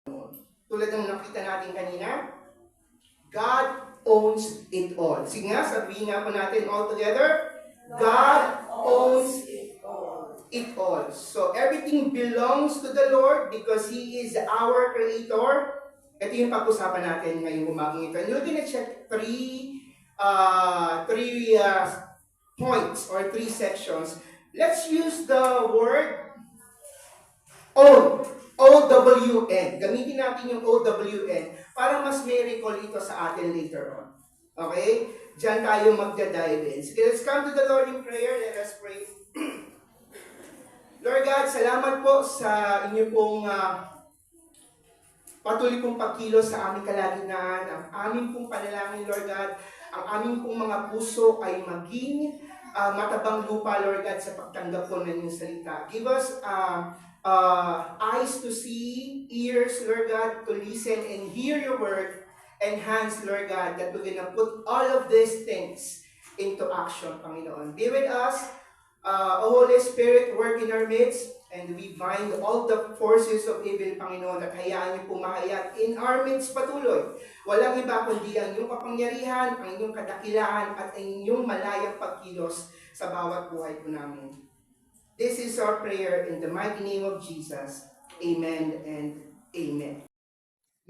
Tulad ng nakita natin kanina, God owns it all. Sige nga, sabihin nga po natin all together, God owns it all. So everything belongs to the Lord because He is our Creator. Ito yung pag-usapan natin ngayong umagang ito. And we're gonna check three points or three sections. Let's use the word own. O-W-N. Gamitin natin yung O-W-N para mas may recall ito sa atin later on. Okay? Diyan tayo magda-dive in. So let's come to the Lord in prayer. Let us pray. Lord God, salamat po sa inyo pong patuloy pong pagkilos sa aming kalagitnaan. Ang aming pong panalangin, Lord God, ang aming pong mga puso ay maging matabang lupa, Lord God, sa pagtanggap po ng inyong salita. Give us eyes to see, ears, Lord God, to listen and hear your word, and hands, Lord God, that we're gonna put all of these things into action, Panginoon. Be with us, O Holy Spirit, work in our midst, and we bind all the forces of evil, Panginoon, at hayaan niyo pumahayag in our midst patuloy. Walang iba kundi ang inyong kapangyarihan, ang inyong kadakilaan, at ang inyong malayang pagkilos sa bawat buhay po namin. This is our prayer in the mighty name of Jesus. Amen and amen.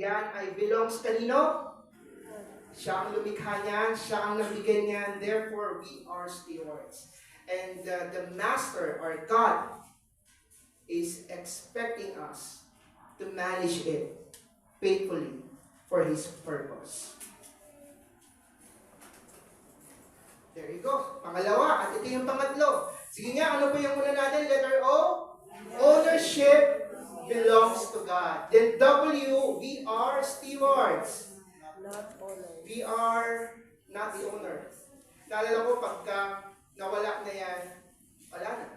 Yan ay belongs kanino? Siya ang lumikha niyan, siya ang nabigyan niyan, therefore we are stewards. And the Master, or God, is expecting us to manage it faithfully for His purpose. There you go. Pangalawa, at ito yung pangatlo. Sige nga, ano po yung muna natin? Letter O? Ownership belongs to God. Then W, we are stewards. We are not the owner. Naalala ko, pagka nawala na yan, wala na.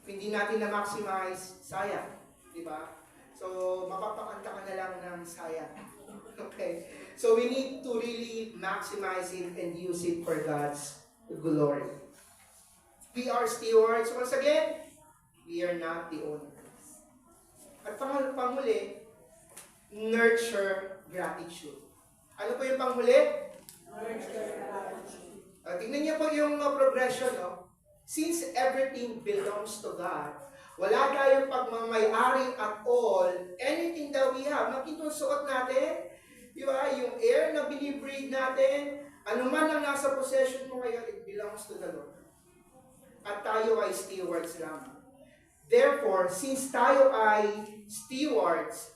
Hindi natin na-maximize, sayang. Diba? So, mapapakanta ka na lang ng sayang. Okay? So, we need to really maximize it and use it for God's glory. We are stewards. Once again, we are not the owner. At panghuli, nurture gratitude. Ano po yung panghuli? Nurture gratitude. Tingnan niyo po yung progression, no? Since everything belongs to God, wala tayong pagmamayari at all, anything that we have, makitong suot natin, di ba? Yung air na binibreathe natin, anuman ang nasa possession mo ngayon, it belongs to the Lord. At tayo ay stewards lamang. Therefore, since tayo ay stewards,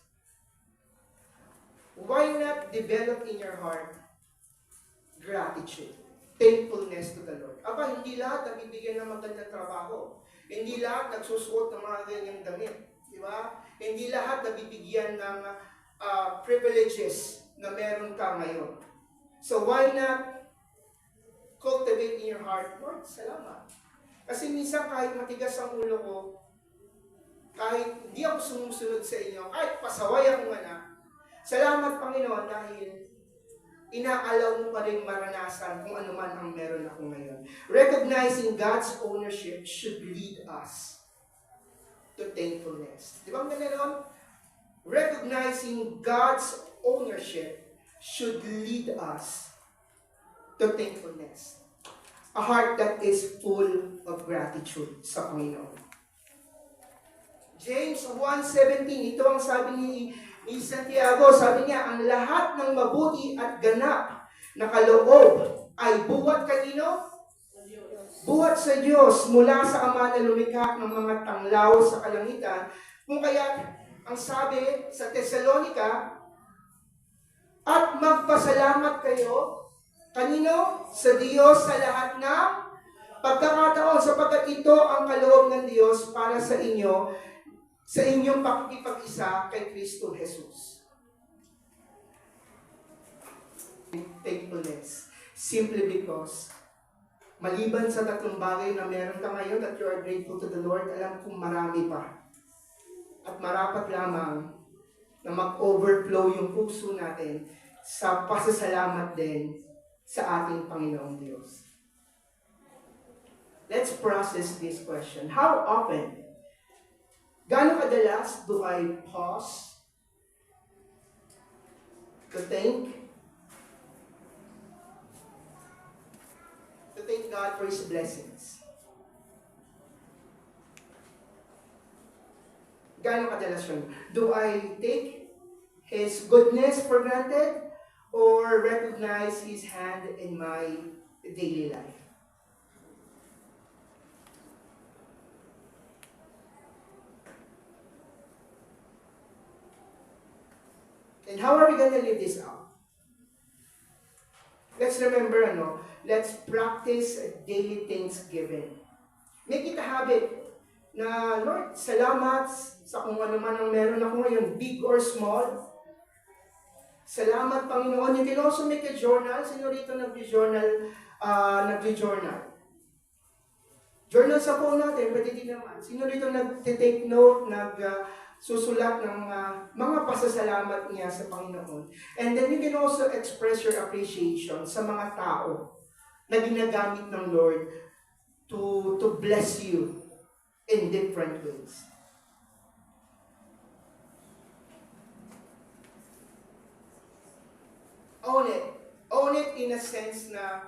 why not develop in your heart gratitude, thankfulness to the Lord? Aba, hindi lahat nabibigyan ng magandang trabaho. Hindi lahat nagsusuot ng mga ganyang damit. Di ba? Hindi lahat nabibigyan ng privileges na meron ka ngayon. So why not cultivate in your heart, Lord, salamat. Kasi minsan kahit matigas ang ulo ko, kahit hindi ako sumusunod sa inyo, kahit pasaway ako na, salamat Panginoon dahil inaalaw mo pa rin maranasan kung ano man ang meron ako ngayon. Recognizing God's ownership should lead us to thankfulness. Di ba ang ganoon? Recognizing God's ownership should lead us to thankfulness. A heart that is full of gratitude sa Panginoon. James 1:17, ito ang sabi ni Santiago, sabi niya, ang lahat ng mabuti at ganap na kaloob ay buhat kanino? Buhat sa Diyos mula sa Ama na lumikha ng mga tanglaw sa kalangitan. Kung kaya, ang sabi sa Thessalonica, at magpasalamat kayo, kanino? Sa Diyos sa lahat ng pagkakataon, sapagkat ito ang kaloob ng Diyos para sa inyo, sa inyong pakikipag-isa kay Kristo Jesus. Thankfulness. Simply because, maliban sa tatlong bagay na meron ka ngayon that you are grateful to the Lord, alam kong marami pa. At marapat lamang na mag-overflow yung puso natin sa pasasalamat din sa ating Panginoong Diyos. Let's process this question. How often Gaano kadalas do I pause to thank God for His blessings? Gaano kadalas yun? Do I take His goodness for granted or recognize His hand in my daily life? And how are we going to live this out? Let's remember, let's practice daily thanksgiving. Make it a habit na, Lord, salamat sa kung ano man ang meron ako ngayon, big or small. Salamat, Panginoon. You can also make a journal. Sino rito nag-journal? Journal sa phone natin, pwede din naman. Sino rito nag-take note, susulat ng mga pasasalamat niya sa Panginoon? And then you can also express your appreciation sa mga tao na ginagamit ng Lord to bless you in different ways. Own it. Own it in a sense na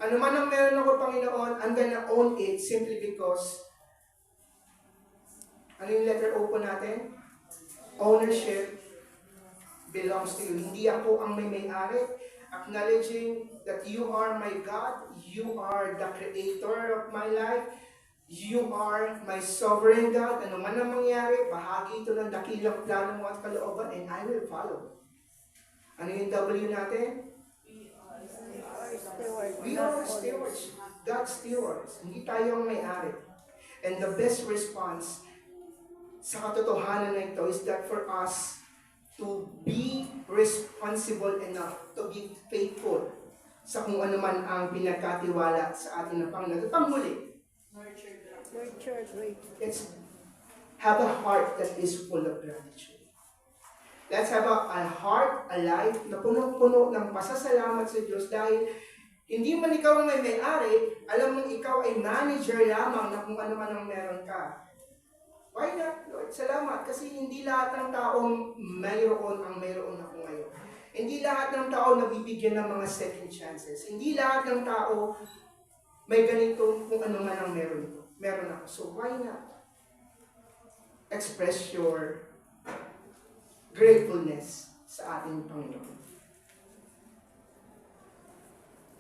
ano man ang meron ako, Panginoon, I'm gonna own it simply because ano yung letter O po natin? Ownership belongs to you. Hindi ako ang may-ari. Acknowledging that you are my God, you are the creator of my life, you are my sovereign God. Ano man ang mangyari, bahagi ito ng dakilang plano mo at kalooban, and I will follow. Ano yung W natin? We are stewards. God's stewards. Hindi tayo ang may-ari. And the best response sa katotohanan na ito is that for us to be responsible enough, to be faithful sa kung ano man ang pinagkatiwala sa atin ng Panginoon. At panghuli, let's have a heart that is full of gratitude. Let's have a heart, a life na punong-puno ng pasasalamat sa Diyos dahil hindi man ikaw ang may-ari, alam mong ikaw ay manager lamang na kung ano man ang meron ka. Why not, Lord? Salamat. Kasi hindi lahat ng taong mayroon ang mayroon ako ngayon. Hindi lahat ng tao nabibigyan ng mga second chances. Hindi lahat ng tao may ganito kung ano man ang meron ako. So why not express your gratefulness sa ating Panginoon?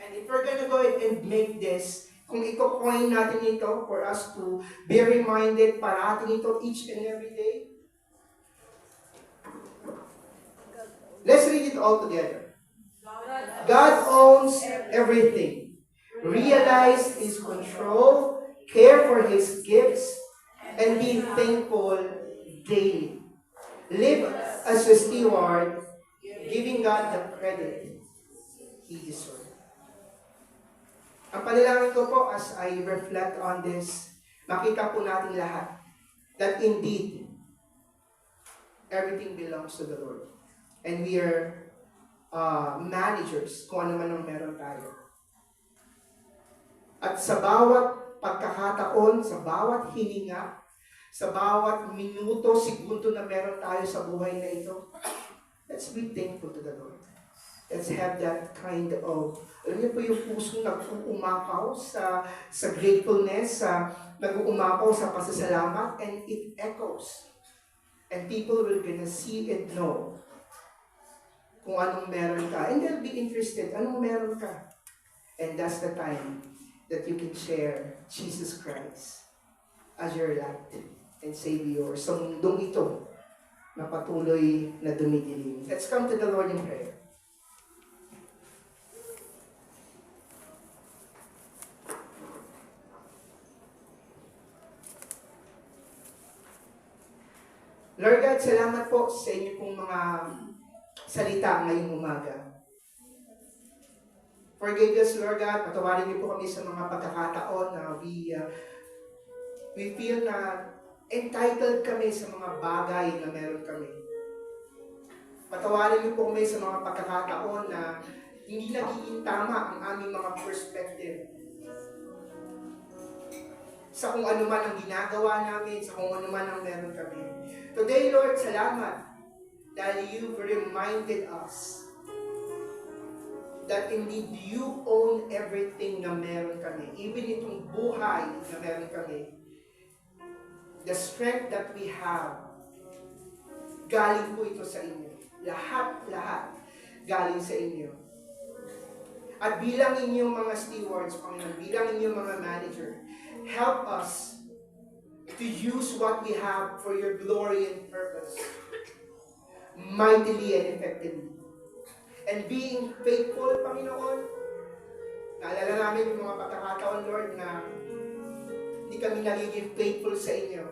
And if we're gonna go and make this, kung i-coin natin ito for us to be reminded parating ito each and every day, let's read it all together. God owns everything. Realize His control, care for His gifts, and be thankful daily. Live as a steward, giving God the credit He deserves. Ang panalangin ko po as I reflect on this, makita po natin lahat that indeed, everything belongs to the Lord. And we are managers kung ano man ang meron tayo. At sa bawat pagkakataon, sa bawat hininga, sa bawat minuto, segundo na meron tayo sa buhay na ito, let's be thankful to the Lord. Let's have that kind of, alam niyo po yung puso nag-uumapaw sa gratefulness, nag-uumapaw sa pasasalamat, and it echoes. And people will gonna see and know kung anong meron ka. And they'll be interested, anong meron ka? And that's the time that you can share Jesus Christ as your light and Savior sa mundong ito na patuloy na dumidilim. Let's come to the Lord in prayer. Lord God, salamat po sa inyo pong mga salita ngayong umaga. Forgive us, Lord God. Patawarin niyo po kami sa mga pagkakataon na we feel na entitled kami sa mga bagay na meron kami. Patawarin niyo po kami sa mga pagkakataon na hindi nagiging tama ang aming mga perspective. sa kung ano man ang ginagawa namin, sa kung ano man ang meron kami. Today, Lord, salamat dahil you've reminded us that indeed you own everything na meron kami. Even itong buhay na meron kami. The strength that we have, galing po ito sa inyo. Lahat galing sa inyo. At bilang inyong mga stewards, Panginoon, bilang inyong mga manager, help us to use what we have for your glory and purpose, mightily and effectively. And being faithful, Panginoon, naalala namin yung mga pagkakataon, Lord, na hindi kami nagiging faithful sa inyo.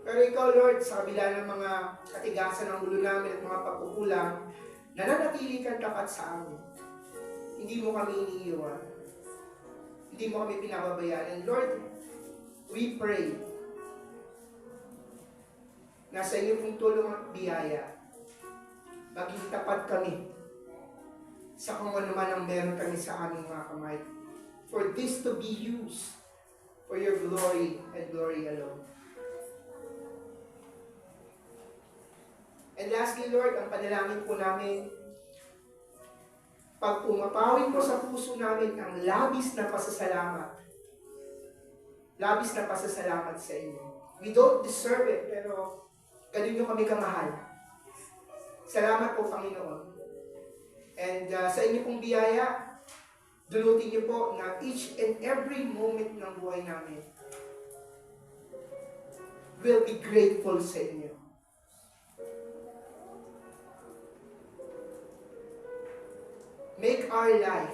Pero ikaw, Lord, sa kabila ng mga katigasan ng ulo namin at mga pagkukulang, nananatili kang tapat sa amin. Hindi mo kami iniiwan. Hindi mo kami pinababayaan. And Lord, we pray na sa iyo pong tulong at biyaya, maging tapat kami sa kung ano man ang meron kami sa aming mga kamay. For this to be used for your glory and glory alone. And lastly, Lord, ang panalangin po namin, pag umapawin po sa puso namin ang labis na pasasalamat. Labis na pasasalamat sa inyo. We don't deserve it, pero ganun nyo kami kamahal. Salamat po, Panginoon. And sa inyo pong biyaya, dulutin niyo po na each and every moment ng buhay namin will be grateful sa inyo. Make our life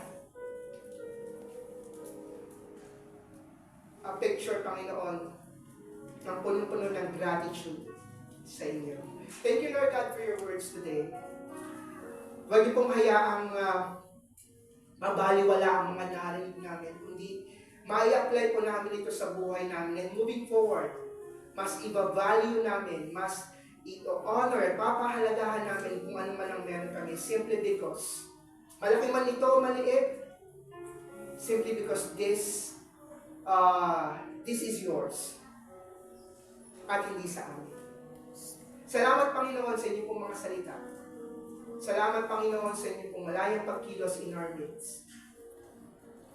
a picture, Panginoon, ng punong-puno ng gratitude sa inyo. Thank you, Lord God, for your words today. Huwag niyo pong hayaang mabaliwala ang mga narinig namin, kundi ma-apply po namin ito sa buhay namin. And moving forward, mas iba-value namin, mas i-honor, papahalagahan namin kung ano man ang meron kami, simply because malaki man ito, maliit, simply because this is yours at hindi sa amin. Salamat, Panginoon, sa inyo pong mga salita. Salamat, Panginoon, sa inyo pong malayang pagkilos in our midst.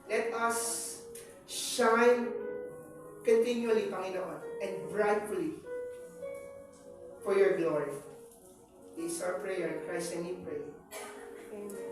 Let us shine continually, Panginoon, and brightly for your glory. This is our prayer. In Christ's name we pray. Amen.